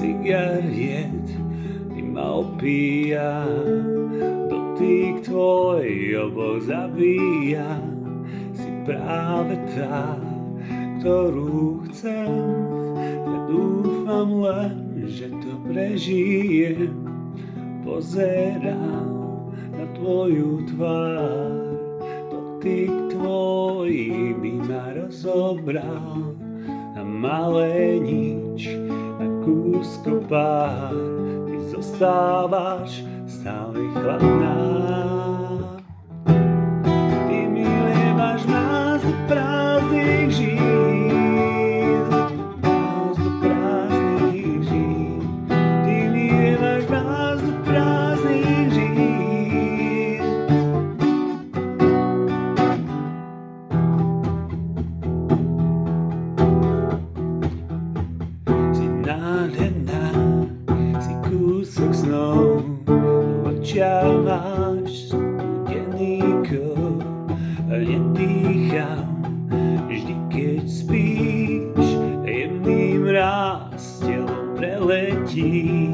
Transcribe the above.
cigariet, ty ma opíja, dotyk tvoj oboch zabíja. Si práve tá, ktorú chcem, ja dúfam len, že to prežijem. Pozerám na tvoju tvár, dotyk tvoj by ma rozobral na malé nič, na kúsko pár. Ty zostávaš stále chladná. Ty mi lievaš nás do prázdnych žíl, nás do prázdnych žíl. Ty mi lievaš nás do prázdnych žíl. Si nádherná, si kúsok snov, v očiach máš studený kov. Nedýcham vždy, keď spíš, jemný mráz telom preletí.